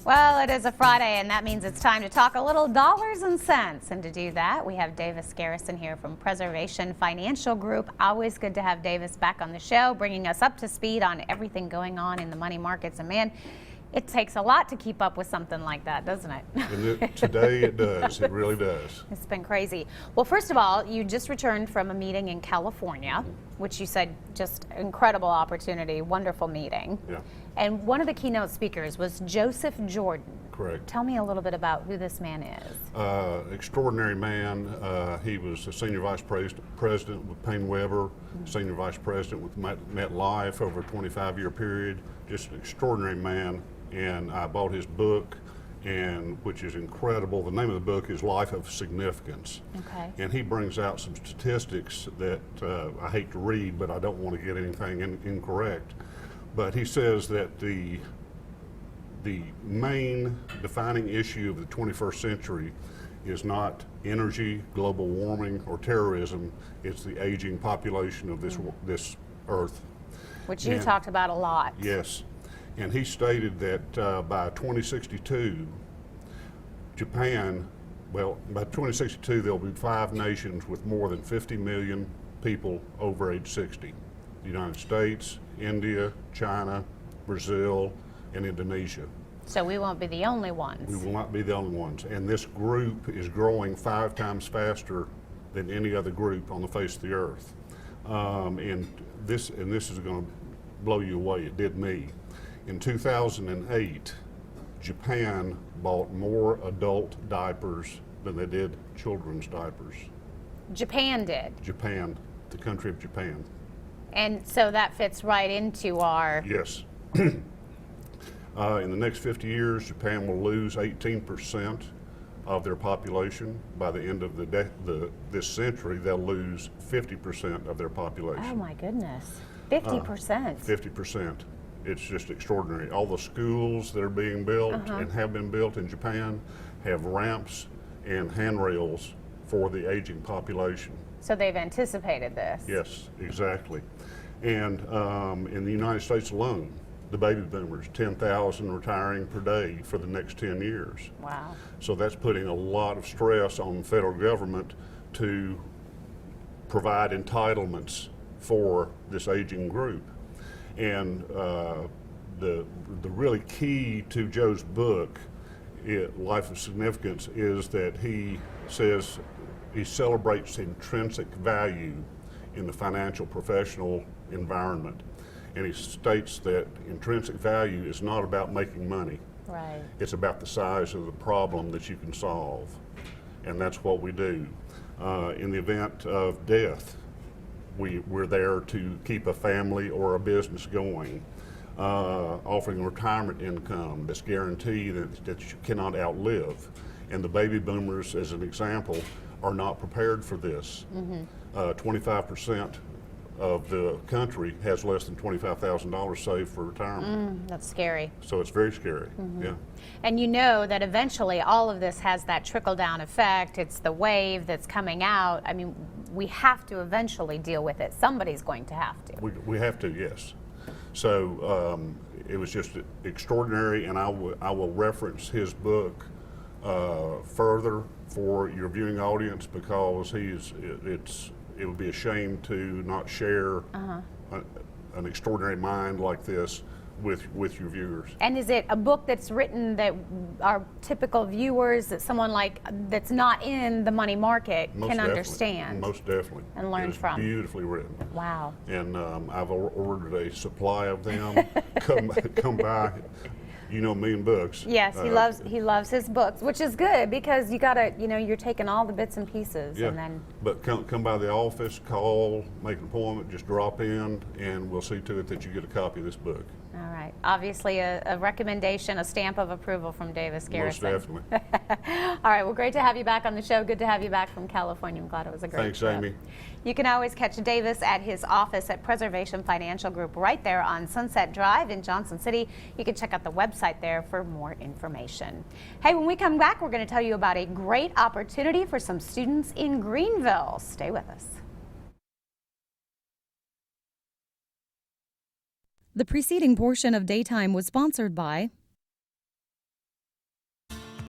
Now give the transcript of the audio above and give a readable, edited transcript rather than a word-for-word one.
Well, it is a Friday, and that means it's time to talk a little dollars and cents. And to do that, we have Davis Garrison here from Preservation Financial Group. Always good to have Davis back on the show, bringing us up to speed on everything going on in the money markets. And man, it takes a lot to keep up with something like that, doesn't it? Today it does. It really does. It's been crazy. Well, first of all, you just returned from a meeting in California, which you said just incredible opportunity, wonderful meeting. Yeah. And one of the keynote speakers was Joseph Jordan. Correct. Tell me a little bit about who this man is. Extraordinary man. He was a senior vice president with Paine Webber, senior vice president with MetLife over a 25-year period. Just an extraordinary man. And I bought his book, which is incredible. The name of the book is Life of Significance. Okay. And he brings out some statistics that I hate to read, but I don't want to get anything incorrect. But he says that the main defining issue of the 21st century is not energy, global warming, or terrorism. It's the aging population of this earth. Which you talked about a lot. Yes. And he stated that by 2062, by 2062, there'll be 5 nations with more than 50 million people over age 60. The United States, India, China, Brazil, and Indonesia. So we won't be the only ones. We will not be the only ones. And this group is growing 5 times faster than any other group on the face of the earth. And this is going to blow you away. It did me. In 2008, Japan bought more adult diapers than they did children's diapers. Japan did? Japan, the country of Japan. And so that fits right into our... Yes. In the next 50 years, Japan will lose 18% of their population. By the end of this century, they'll lose 50% of their population. Oh my goodness, 50%. 50%. It's just extraordinary. All the schools that are being built and have been built in Japan have ramps and handrails for the aging population. So they've anticipated this. Yes, exactly. And in the United States alone, the baby boomers, 10,000 retiring per day for the next 10 years. Wow. So that's putting a lot of stress on the federal government to provide entitlements for this aging group. And the really key to Joe's book, Life of Significance, is that he says he celebrates intrinsic value in the financial professional environment. And he states that intrinsic value is not about making money. Right. It's about the size of the problem that you can solve. And that's what we do. In the event of death, we're there to keep a family or a business going, offering retirement income that's guaranteed that you cannot outlive. And the baby boomers, as an example, are not prepared for this. 25% of the country has less than $25,000 saved for retirement. That's scary. So it's very scary. Yeah. And you know that eventually all of this has that trickle-down effect. It's the wave that's coming out. I mean, we have to eventually deal with it. Somebody's going to have to. We have to, yes. So it was just extraordinary, and I will reference his book further for your viewing audience, because it would be a shame to not share an extraordinary mind like this with your viewers. And is it a book that's written that our typical viewers, that someone that's not in the money market can understand? Most definitely. And learn from. Beautifully written. Wow. And I've ordered a supply of them. come by. You know me and books. Yes, he loves his books, which is good, because you gotta, you're taking all the bits and pieces. Yeah. And then. But come by the office, call, make an appointment, just drop in, and we'll see to it that you get a copy of this book. All right. Obviously, a recommendation, a stamp of approval from Davis Garrison. Most definitely. All right. Well, great to have you back on the show. Good to have you back from California. I'm glad it was a great trip. Thanks, Amy. You can always catch Davis at his office at Preservation Financial Group right there on Sunset Drive in Johnson City. You can check out the website there for more information. Hey, when we come back, we're going to tell you about a great opportunity for some students in Greenville. Stay with us. The preceding portion of Daytime was sponsored by